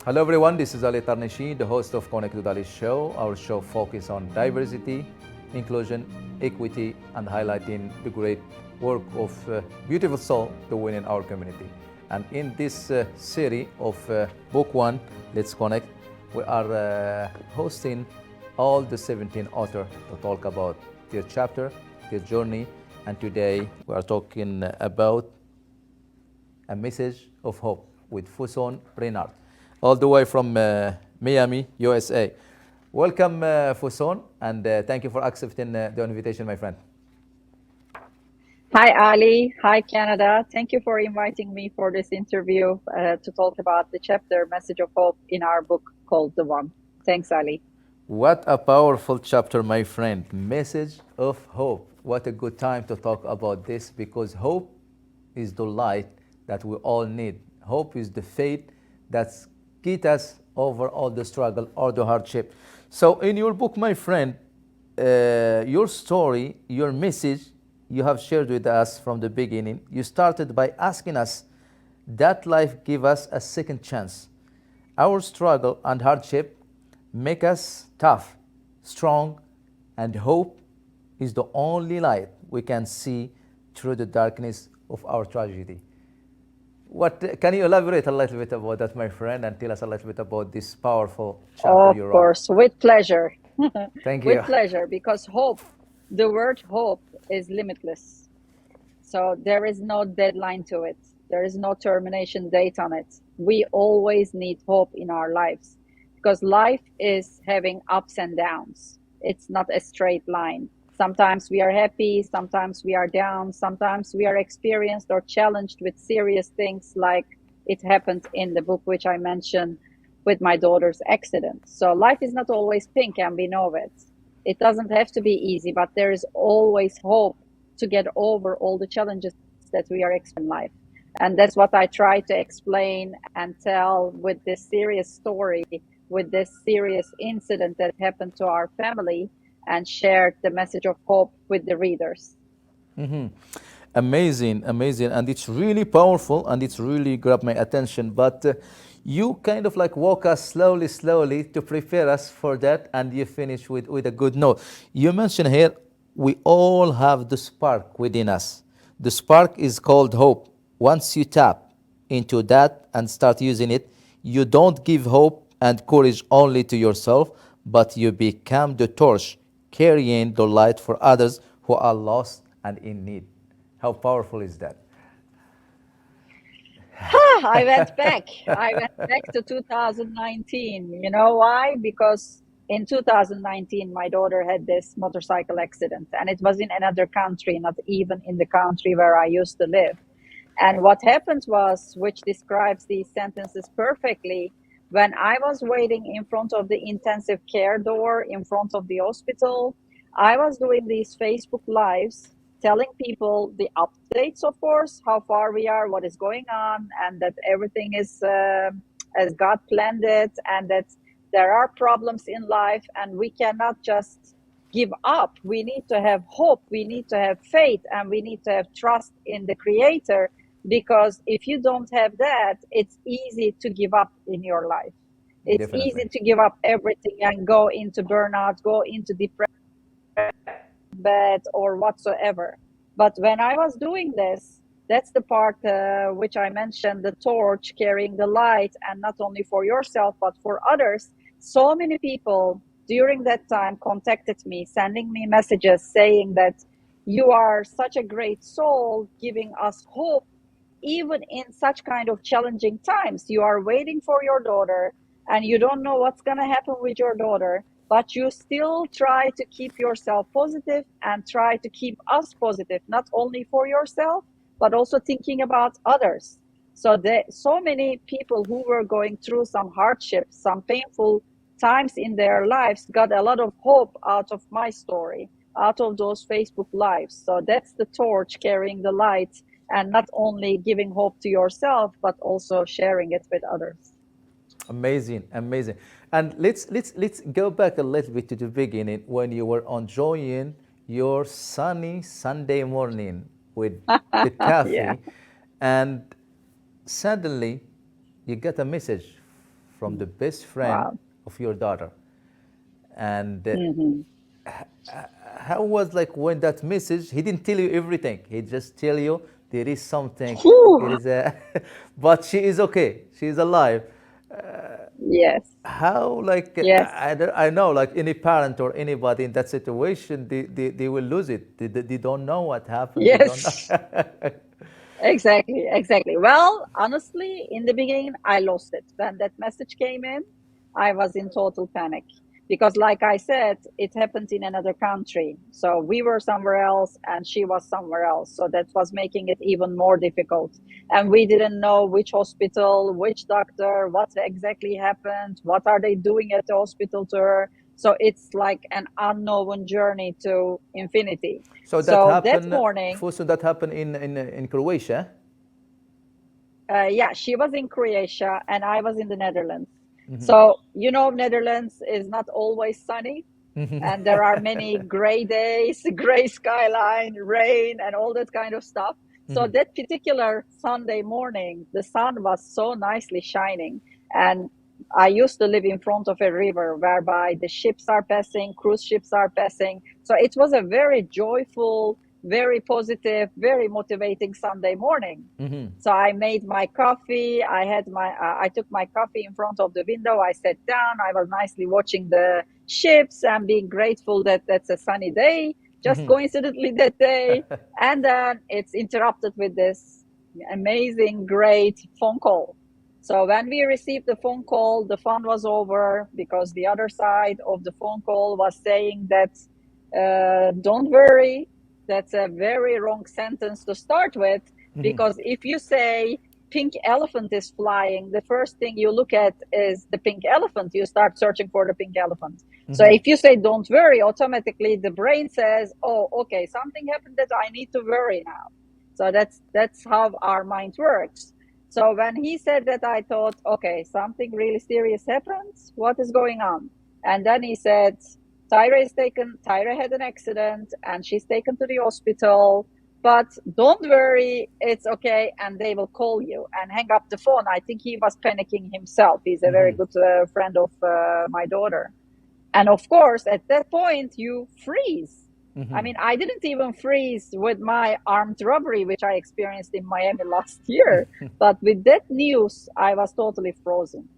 Hello everyone, this is Ali Tarnishi, the host of Connect with Ali show. Our show focuses on diversity, inclusion, equity, and highlighting the great work of beautiful soul to win in our community. And in this series of book one, Let's Connect, we are hosting all the 17 authors to talk about their chapter, their journey, and today we are talking about a message of hope with Fusun Rynart, all the way from Miami, USA. Welcome, Fusun, and thank you for accepting the invitation, my friend. Hi, Ali. Hi, Canada. Thank you for inviting me for this interview to talk about the chapter Message of Hope in our book called The One. Thanks, Ali. What a powerful chapter, my friend. Message of hope. What a good time to talk about this because hope is the light that we all need. Hope is the faith that's get us over all the struggle or the hardship. So, in your book, my friend, your story, your message you have shared with us from the beginning, you started by asking us that life give us a second chance. Our struggle and hardship make us tough, strong, and hope is the only light we can see through the darkness of our tragedy. What can you elaborate a little bit about that, my friend, and tell us a little bit about this powerful chapter Of you wrote? course, with pleasure. Thank With you. pleasure, because hope, the word hope is limitless. So there is no deadline to it, there is no termination date on it. We always need hope in our lives because life is having ups and downs. It's not a straight line. Sometimes we are happy, sometimes we are down, sometimes we are experienced or challenged with serious things like it happened in the book, which I mentioned with my daughter's accident. So life is not always pink, and we know it. It doesn't have to be easy, but there is always hope to get over all the challenges that we are experiencing in life. And that's what I try to explain and tell with this serious story, with this serious incident that happened to our family, and shared the message of hope with the readers. Amazing, amazing, and it's really powerful, and it's really grabbed my attention. But you kind of like walk us slowly, slowly to prepare us for that, and you finish with a good note. You mentioned here we all have the spark within us. The spark is called hope. Once you tap into that and start using it, you don't give hope and courage only to yourself, but you become the torch carrying the light for others who are lost and in need. How powerful is that? I went back. I went back to 2019. You know why? Because in 2019, my daughter had this motorcycle accident, and it was in another country, not even in the country where I used to live. And what happened was, which describes these sentences perfectly, when I was waiting in front of the intensive care door in front of the hospital, I was doing these Facebook lives telling people the updates, of course, how far we are, what is going on, and that everything is as God planned it, and that there are problems in life, and we cannot just give up. We need to have hope, we need to have faith, and we need to have trust in the Creator, because if you don't have that, it's easy to give up in your life. It's easy Definitely. to give up everything and go into burnout, go into depression, bed or whatsoever. But when I was doing this, that's the part which I mentioned, the torch carrying the light, and not only for yourself, but for others. So many people during that time contacted me, sending me messages saying that you are such a great soul, giving us hope, even in such kind of challenging times. You are waiting for your daughter, and you don't know what's going to happen with your daughter, but you still try to keep yourself positive and try to keep us positive, not only for yourself, but also thinking about others. So so many people who were going through some hardships, some painful times in their lives, got a lot of hope out of my story, out of those Facebook lives. So that's the torch carrying the light, and not only giving hope to yourself, but also sharing it with others. Amazing, amazing. And let's go back a little bit to the beginning when you were enjoying your sunny Sunday morning with the Yeah. coffee, and suddenly you get a message from the best friend Wow. of your daughter. And Hmm. how was like when that message, he didn't tell you everything, he just tell you there is something, there Whew. is a but she is okay, she is alive. Yes. How like Yes. I know like any parent or anybody in that situation, they will lose it, they don't know what happened, they don't know. Yes. Exactly, exactly. Well, honestly, in the beginning, I lost it. When that message came in, I was in total panic because, like I said, it happened in another country. So we were somewhere else and she was somewhere else. So that was making it even more difficult. And we didn't know which hospital, which doctor, what exactly happened, what are they doing at the hospital to her. So it's like an unknown journey to infinity. So that So that happened, morning, Fusun, that happened in Croatia. yeah, she was in Croatia and I was in the Netherlands. So, Netherlands is not always sunny and there are many gray days, gray skyline, rain, and all that kind of stuff. So, that particular Sunday morning, the sun was so nicely shining. And I used to live in front of a river whereby the ships are passing, cruise ships are passing. So, it was a very joyful, very positive, very motivating Sunday morning. So I made my coffee. I took my coffee in front of the window. I sat down. I was nicely watching the ships and being grateful that that's a sunny day, just coincidentally that day. And then it's interrupted with this amazing, great phone call. So when we received the phone call, the fun was over because the other side of the phone call was saying that, don't worry, that's a very wrong sentence to start with because if you say pink elephant is flying, the first thing you look at is the pink elephant. You start searching for the pink elephant. So if you say don't worry, automatically the brain says, oh, okay, something happened that I need to worry now. So that's how our mind works. So when he said that, I thought, okay, something really serious happens. What is going on? And then he said, Tyra had an accident and she's taken to the hospital, but don't worry, it's okay, and they will call you, and hang up the phone. I think he was panicking himself. He's a very good friend of my daughter. And of course, at that point, you freeze. I mean, I didn't even freeze with my armed robbery, which I experienced in Miami last year. But with that news, I was totally frozen.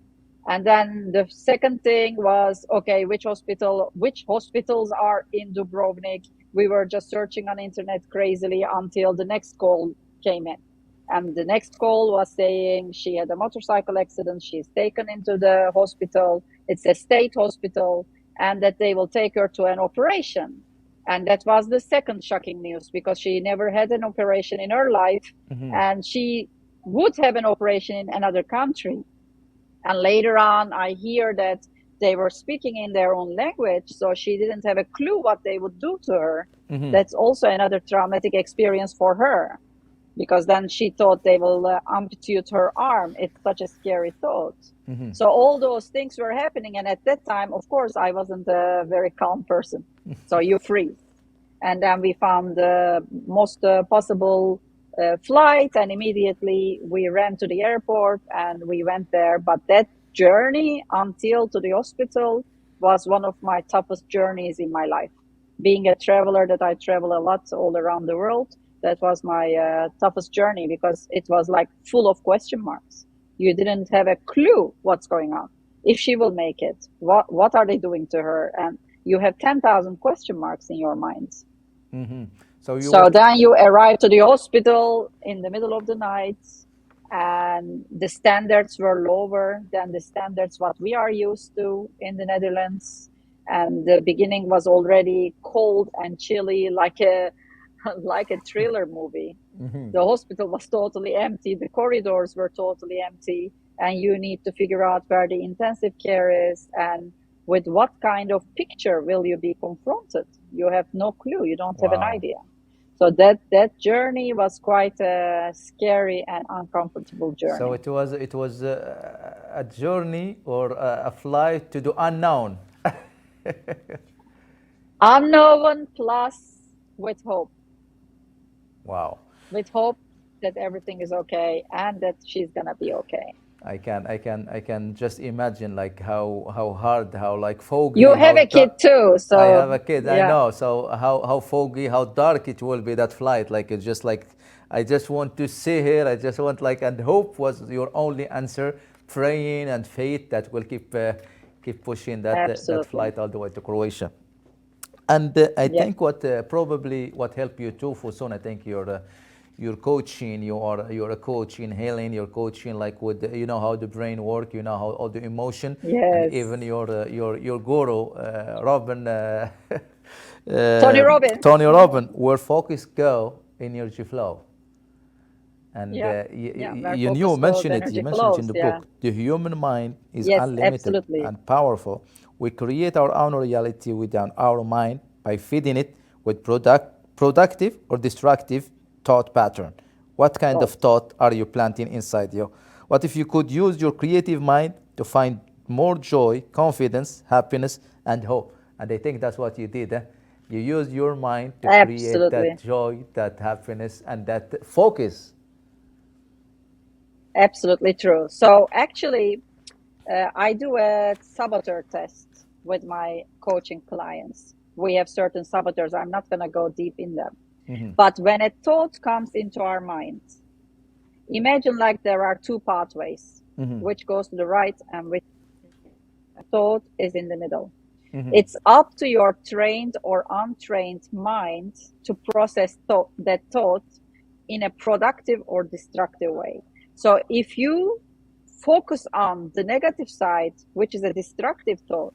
And then the second thing was, okay, which hospitals are in Dubrovnik? We were just searching on internet crazily until the next call came in. And the next call was saying she had a motorcycle accident. She's taken into the hospital. It's a state hospital, and that they will take her to an operation. And that was the second shocking news because she never had an operation in her life, and she would have an operation in another country. And later on, I hear that they were speaking in their own language, so she didn't have a clue what they would do to her. That's also another traumatic experience for her because then she thought they will amputate her arm. It's such a scary thought. So all those things were happening. And at that time, of course, I wasn't a very calm person. So you freeze. And then we found the most possible flight, and immediately we ran to the airport and we went there. But that journey until to the hospital was one of my toughest journeys in my life. Being a traveler, that I travel a lot all around the world, that was my toughest journey because it was like full of question marks. You didn't have a clue what's going on. If she will make it, what are they doing to her? And you have 10,000 question marks in your mind. So you were So then you arrive to the hospital in the middle of the night, and the standards were lower than the standards what we are used to in the Netherlands. And the beginning was already cold and chilly, like a like a thriller movie. The hospital was totally empty, the corridors were totally empty, and you need to figure out where the intensive care is and with what kind of picture will you be confronted. You have no clue, you don't have an wow. idea. So that journey was quite a scary and uncomfortable So journey. it was a journey or a flight to the unknown. Unknown plus with hope, Wow. with hope that everything is okay and that she's gonna be okay. I can just imagine like how hard, how like foggy, You have how a dark. kid too, I so have a kid, I yeah, know. So how foggy, how dark it will be that flight. Like it's just like I just want to see here. I just want like, and hope was your only answer. Praying and faith that will keep pushing that absolutely. flight all the way to Croatia. And I Yeah. think what probably what helped you too, Fusun, I think your coaching, you're a coach in healing, you're coaching like with you know how the brain work, you know how all the emotion, and even Yes. your guru, Robin, Tony uh, Robbins. Tony Robin, where focus go, energy flow. And Yeah. Yeah. Where you knew focus goes, mention it. You energy mentioned it in flows. the Yeah. book. The human mind is Yes, unlimited absolutely. and powerful. We create our own reality within our mind by feeding it with productive or destructive thought pattern. What kind of Thoughts. thought are you planting inside you? What if you could use your creative mind to find more joy, confidence, happiness, and hope? And I think that's what you did. You used your mind to create that Absolutely. joy, that happiness, and that focus. Absolutely true. So actually, I do a saboteur test with my coaching clients. We have certain saboteurs. I'm not going to go deep in them. But when a thought comes into our mind, imagine like there are two pathways, which goes to the right and which thought is in the middle. It's up to your trained or untrained mind to process that thought in a productive or destructive way. So if you focus on the negative side, which is a destructive thought,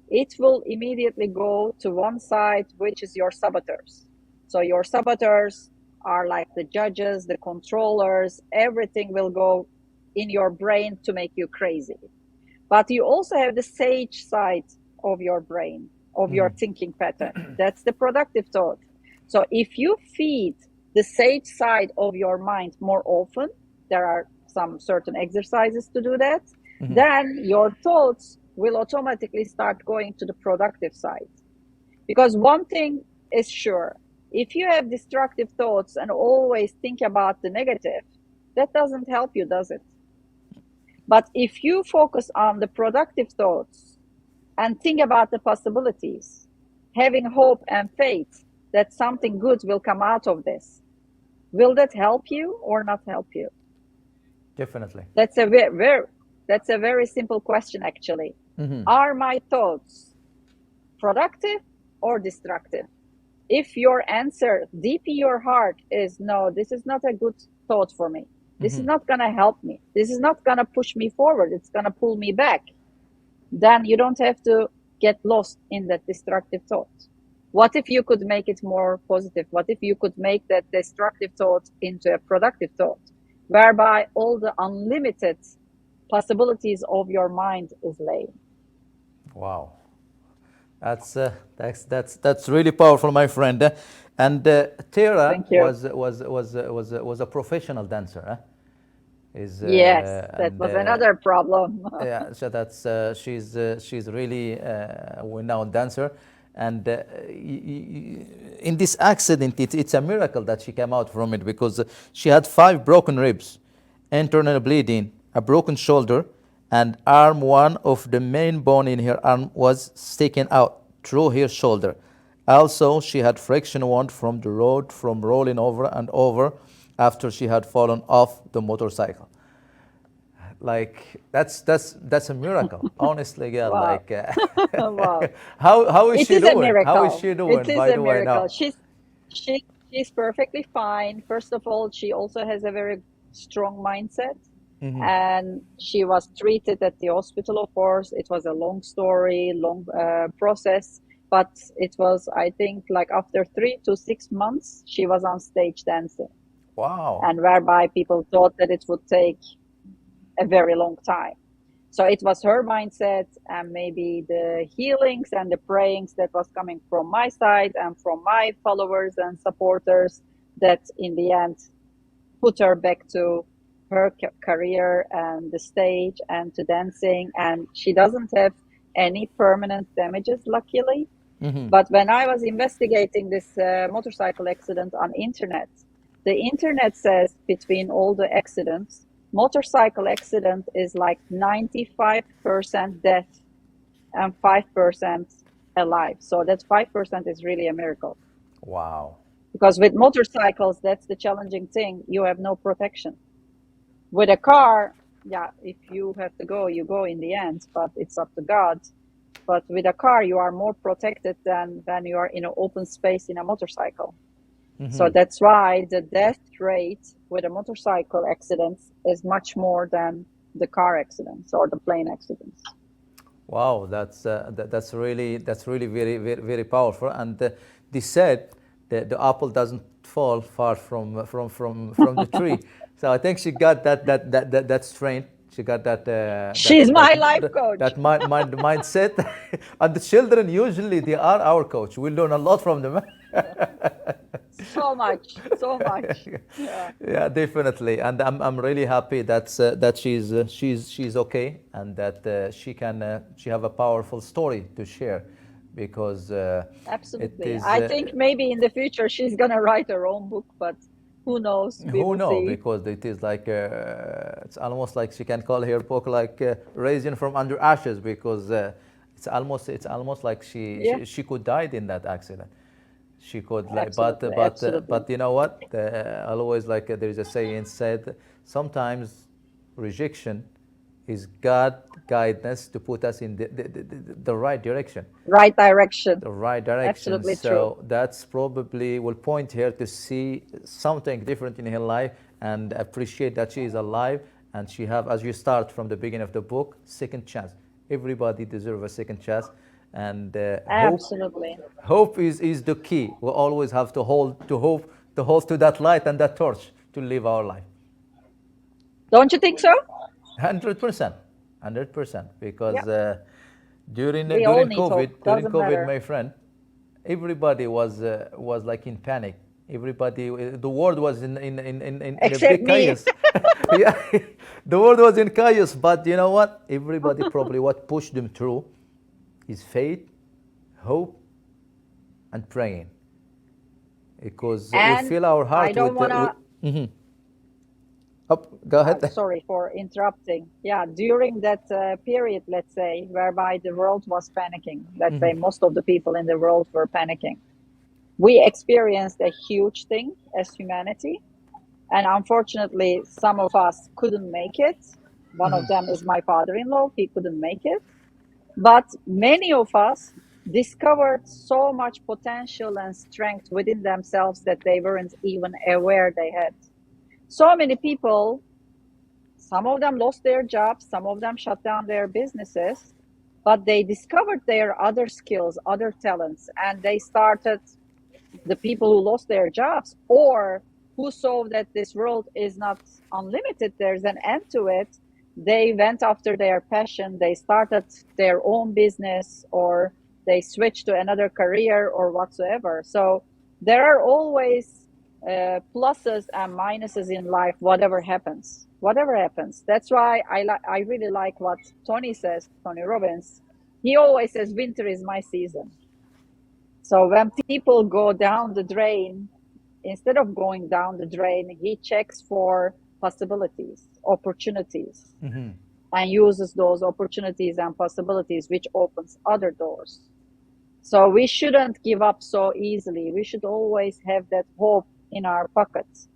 it will immediately go to one side, which is your saboteurs. So your saboteurs are like the judges, the controllers, everything will go in your brain to make you crazy. But you also have the sage side of your brain, of your thinking pattern. That's the productive thought. So if you feed the sage side of your mind more often, there are some certain exercises to do that, then your thoughts will automatically start going to the productive side. Because one thing is sure, if you have destructive thoughts and always think about the negative, that doesn't help you, does it? But if you focus on the productive thoughts and think about the possibilities, having hope and faith that something good will come out of this, will that help you or not help you? Definitely. That's a very simple question actually. Are my thoughts productive or destructive? If your answer deep in your heart is no, this is not a good thought for me. This is not going to help me. This is not going to push me forward. It's going to pull me back. Then you don't have to get lost in that destructive thought. What if you could make it more positive? What if you could make that destructive thought into a productive thought, whereby all the unlimited possibilities of your mind is laid? Wow. That's really powerful, my friend. And Tara Thank you. was a professional dancer. Is Yes, that and was another problem. Yeah, so that's she's really a renowned dancer, and in this accident, it's a miracle that she came out from it because she had five broken ribs, internal bleeding, a broken shoulder, and arm. One of the main bone in her arm was sticking out through her shoulder. Also, she had friction wound from the road from rolling over and over after she had fallen off the motorcycle. Like that's a miracle, honestly, girl. Wow. Like Wow. how is It she is a doing? How is miracle. she It doing, is by a the way, miracle. now? She's perfectly fine. First of all, she also has a very strong mindset. And she was treated at the hospital, of course. It was a long story, long process, but it was, I think, like after 3 to 6 months, she was on stage dancing, Wow. and whereby people thought that it would take a very long time. So it was her mindset and maybe the healings and the prayings that was coming from my side and from my followers and supporters that in the end put her back to her career and the stage and to dancing. And she doesn't have any permanent damages, luckily. But when I was investigating this motorcycle accident on internet, the internet says between all the accidents, motorcycle accident is like 95% death and 5% alive. So that 5% is really a miracle. Wow. Because with motorcycles, that's the challenging thing. You have no protection. With a car, yeah, if you have to go, you go in the end, but it's up to God. But with a car, you are more protected than when you are in an open space in a motorcycle. So that's why the death rate with a motorcycle accidents is much more than the car accidents or the plane accidents. Wow, that's really very powerful. And they said that the apple doesn't fall far from the tree. So I think she got that strength. She got She's my life coach. mindset. And the children usually they are our coach. We learn a lot from them. So much, so much. Yeah, Yeah, definitely, and I'm really happy that she's okay, and that she have a powerful story to share, because it absolutely. is I think maybe in the future she's gonna write her own book, but who knows? We who will know, see. because it is like it's almost like she can call her book like raising from under ashes, because it's almost like Yeah, she could died in that accident. She could like, absolutely, absolutely. but you know what, I'll always like there is a saying said, sometimes rejection is God guidance to put us in the right direction, Right direction. the right direction. Absolutely true. So that's probably will point her to see something different in her life, and appreciate that she is alive, and she have, as you start from the beginning of the book, second chance. Everybody deserves a second chance, and Absolutely. hope is the key. We always have to hold to hope, to hold to that light and that torch to live our life. Don't you think so? 100%, 100%, Yeah. because during We all during need COVID, hope. during Doesn't COVID, matter. my friend, everybody was like in panic. Everybody, the world was in a Except big me. chaos. Yeah, the world was in chaos. But you know what? Everybody probably what pushed them through is faith, hope, and praying, because we And fill our I heart don't with want the. to, Up, go ahead. sorry for interrupting. Yeah, during that period, let's say, whereby the world was panicking, let's say most of the people in the world were panicking, we experienced a huge thing as humanity. And unfortunately, some of us couldn't make it. One of them is my father in law, he couldn't make it. But many of us discovered so much potential and strength within themselves that they weren't even aware they had. So many people, some of them lost their jobs, some of them shut down their businesses, but they discovered their other skills, other talents, and they started, the people who lost their jobs or who saw that this world is not unlimited, there's an end to it, they went after their passion, they started their own business, or they switched to another career or whatsoever. So there are always pluses and minuses in life, whatever happens, whatever happens. That's why I really like what Tony says, Tony Robbins. He always says winter is my season. So when people go down the drain, instead of going down the drain, he checks for possibilities, opportunities, and uses those opportunities and possibilities, which opens other doors. So we shouldn't give up so easily. We should always have that hope in our pockets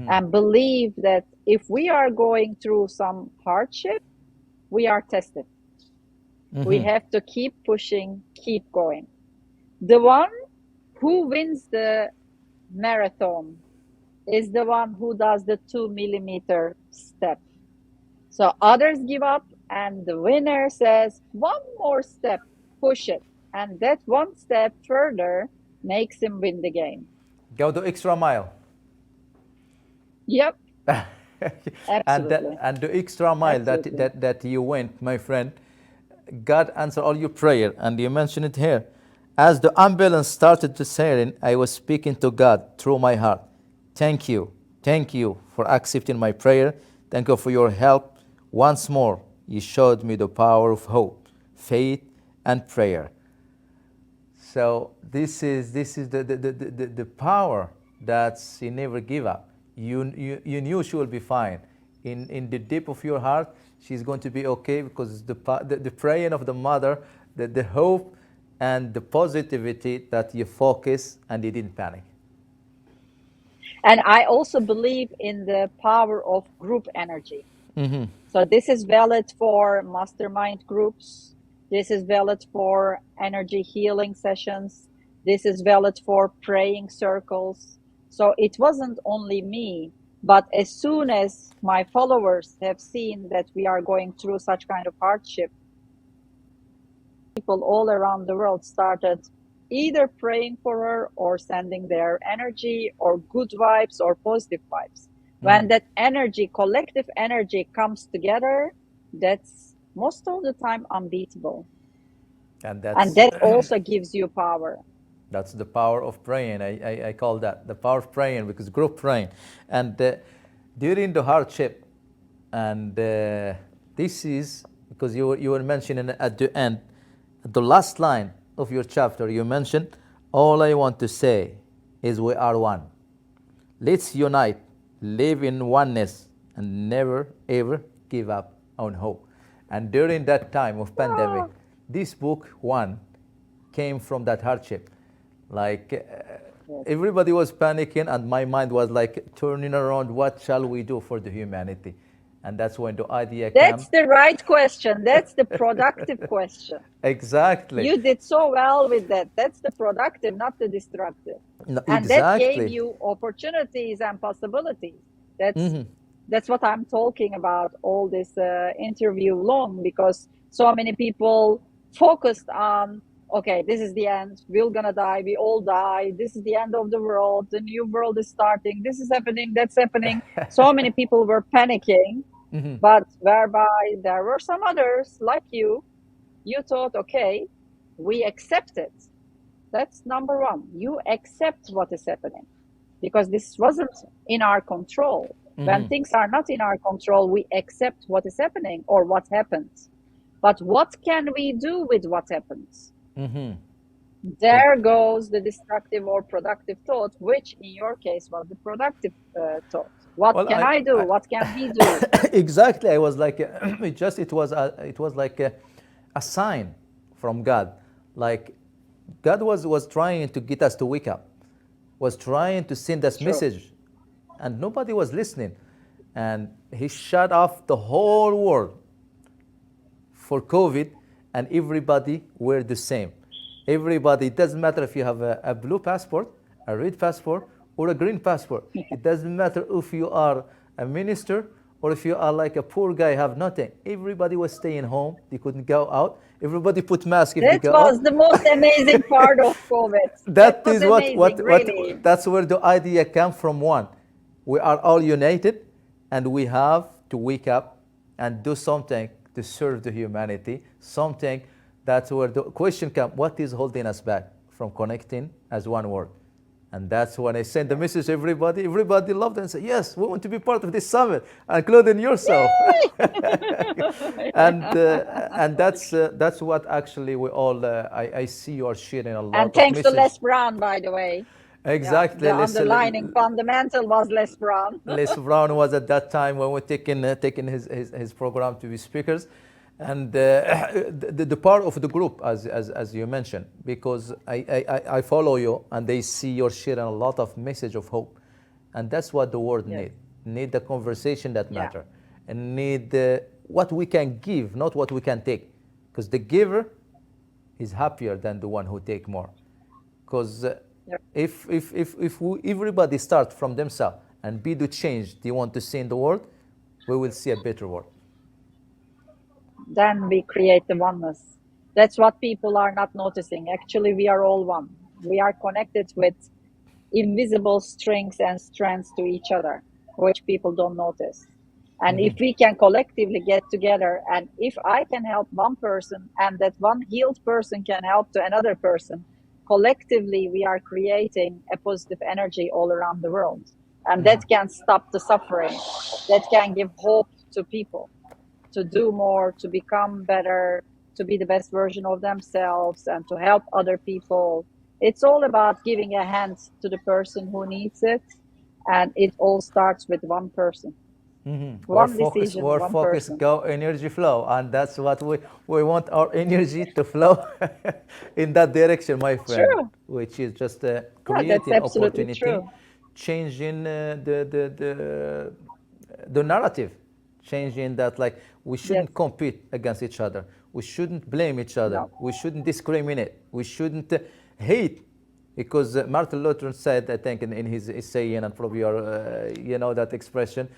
and believe that if we are going through some hardship, we are tested. We have to keep pushing, keep going. The one who wins the marathon is the one who does the 2 millimeter step. So others give up, and the winner says, one more step, push it. And that one step further makes him win the game. Go the extra mile. Yep, and absolutely. the extra mile Absolutely. that you went, my friend, God answered all your prayer, and you mentioned it here. As the ambulance started to siren, I was speaking to God through my heart. Thank you for accepting my prayer. Thank you for your help. Once more, you showed me the power of hope, faith, and prayer. So this is the power that's you never give up. You knew she will be fine. in the deep of your heart, she's going to be okay because the praying of the mother, the hope and the positivity that you focus and you didn't panic. And I also believe in the power of group energy. So this is valid for mastermind groups. This is valid for energy healing sessions. This is valid for praying circles. So it wasn't only me, but as soon as my followers have seen that we are going through such kind of hardship, people all around the world started either praying for her or sending their energy or good vibes or positive vibes. When that energy, collective energy, comes together, that's most of the time unbeatable. And And that's that also gives you power. that's the power of praying. I call that the power of praying, because group praying. And during the hardship, and this is because you were mentioning at the end, the last line of your chapter, you mentioned, all I want to say is we are one. Let's unite, live in oneness, and never ever give up on hope. And during that time of pandemic, Ah, this book one came from that hardship. Like yes. everybody was panicking, and my mind was like turning around. What shall we do for the humanity? And that's when the idea came. That's the right question. That's the productive question. Exactly. You did so well with that. That's the productive, not the destructive. No, And that gave exactly. you opportunities and possibilities. That's what I'm talking about all this interview long, because so many people focused on, okay, this is the end, we're gonna die, we all die, this is the end of the world, the new world is starting, this is happening, that's happening. So many people were panicking, but whereby there were some others like you thought, okay, we accept it. That's number one. You accept what is happening, because this wasn't in our control. When things are not in our control, we accept what is happening or what happens. But what can we do with what happens? There goes the destructive or productive thought, which in your case was the productive thought. What Well, can I do? What can we do? exactly. I was like, it was like a sign from God. Like God was trying to get us to wake up, was trying to send us True. message, and nobody was listening, and He shut off the whole world for COVID, and everybody were the same. Everybody, it doesn't matter if you have a blue passport, a red passport, or a green passport. It doesn't matter if you are a minister or if you are like a poor guy, have nothing. Everybody was staying home. They couldn't go out. Everybody put mask if they That go was out. the most amazing part of COVID. That That was is amazing, really. that's where the idea came from. One, we are all united, and we have to wake up and do something to serve the humanity. Something, that's where the question comes: what is holding us back from connecting as one world? And that's when I sent the message to everybody. Everybody loved it and said, yes, we want to be part of this summit, including yourself. And that's what actually we all, I see you are sharing a And lot of thanks to message. Les Brown, by the way. Yeah, Exactly. the underlining fundamental was Les Brown. Les Brown was at that time when we're taking his program to be speakers, and the part of the group, as you mentioned, because I follow you and they see you're sharing a lot of message of hope, and that's what the world Yes. need the conversation that Yeah. matter, and need what we can give, not what we can take, because the giver is happier than the one who take more, because Yep. if everybody start from themselves and be the change they want to see in the world, we will see a better world. Then we create the oneness. That's what people are not noticing. Actually, we are all one. We are connected with invisible strings and strands to each other, which people don't notice. And if we can collectively get together, and if I can help one person and that one healed person can help to another person, collectively we are creating a positive energy all around the world. And that can stop the suffering, that can give hope to people to do more, to become better, to be the best version of themselves, and to help other people. It's all about giving a hand to the person who needs it. And it all starts with one person. Our One focus, decision, our one focus person. go energy flow, and that's what we want our energy to flow in that direction, my friend, True. which is just Yeah, that's creating absolutely opportunity, true. changing the narrative, changing that like we Yes. shouldn't compete against each other, we shouldn't blame each other, No. we shouldn't discriminate, we shouldn't hate, because Martin Luther said, I think, in his saying, and probably you know that expression,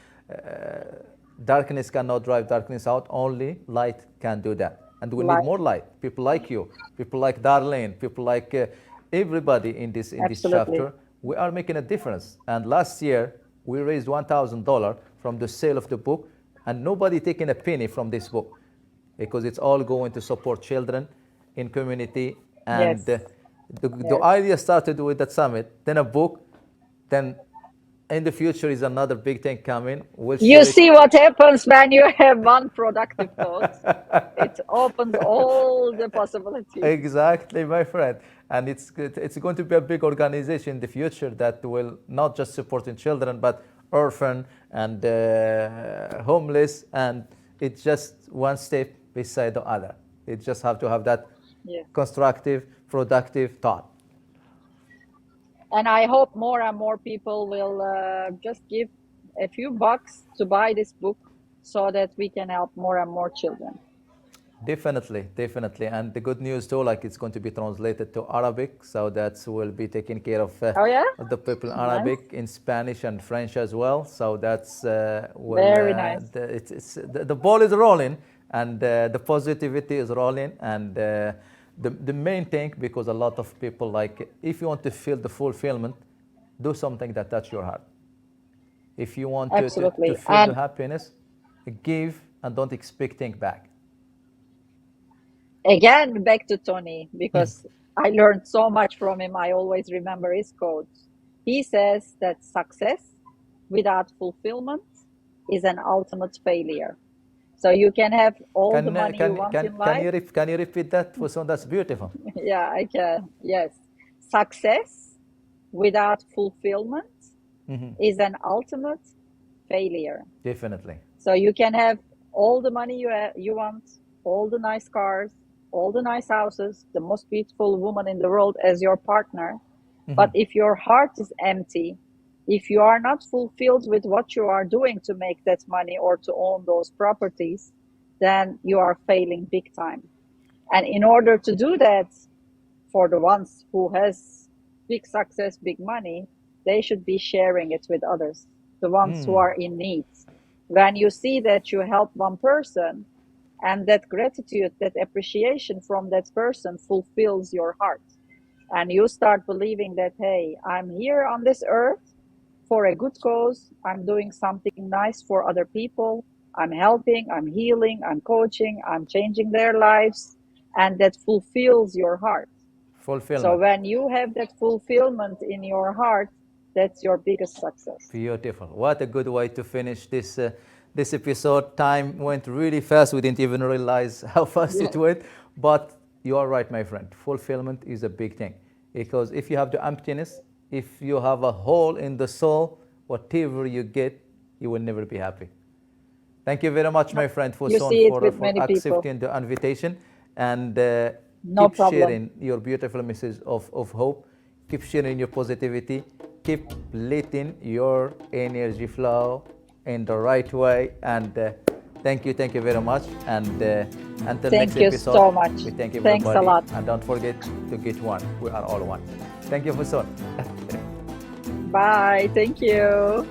darkness cannot drive darkness out, only light can do that. And we need Like, more light. People like you, people like Darlene, people like everybody in this absolutely. chapter. We are making a difference. And last year, we raised $1,000 from the sale of the book, and nobody taking a penny from this book, because it's all going to support children in community. And Yes. the Yes. idea started with that summit, then a book, then in the future is another big thing coming. We'll You share it. see what happens when you have one productive thought. It opens all the possibilities. Exactly, my friend. And it's going to be a big organization in the future that will not just supporting children, but orphan and homeless. And it's just one step beside the other. It just have to have that Yes. constructive, productive thought. And I hope more and more people will just give a few bucks to buy this book so that we can help more and more children. Definitely, definitely. And the good news too, like it's going to be translated to Arabic, so that will be taking care Oh, yeah? of the people in Nice. Arabic, in Spanish and French as well. So that's Very nice. the ball is rolling, and the positivity is rolling, and the main thing, because a lot of people, like, if you want to feel the fulfillment, do something that touch your heart. If you want to Absolutely. feel the And happiness, give and don't expect things back. again, back to Tony, because I learned so much from him. I always remember his quotes. He says that success without fulfillment is an ultimate failure. So you can have all the Can money you want in life. can you repeat that, Fusun? That's beautiful. Yeah, I can. Yes. Success without fulfillment is an ultimate failure. Definitely. So you can have all the money you want, all the nice cars, all the nice houses, the most beautiful woman in the world as your partner. But if your heart is empty, if you are not fulfilled with what you are doing to make that money or to own those properties, then you are failing big time. And in order to do that, for the ones who has big success, big money, they should be sharing it with others, the ones who are in need. When you see that you help one person, and that gratitude, that appreciation from that person fulfills your heart, and you start believing that, hey, I'm here on this earth for a good cause, I'm doing something nice for other people, I'm helping, I'm healing, I'm coaching, I'm changing their lives, and that fulfills your heart. So Fulfillment. when you have that fulfillment in your heart, that's your biggest success. Beautiful. What a good way to finish this episode. Time went really fast. We didn't even realize how fast it Yes, went. But you are right, my friend. Fulfillment is a big thing, because if you have the emptiness, if you have a hole in the soul, whatever you get, you will never be happy. Thank you very much, no, my friend you Fuson, see it with for many people. accepting the invitation, and No keep problem. sharing your beautiful message of hope. Keep sharing your positivity. Keep letting your energy flow in the right way. And thank you very much. And until next Thank you episode, so much. we thank Thanks a everybody. lot. And don't forget to get one. We are all one. Thank you, Fuson. Bye. Thank you.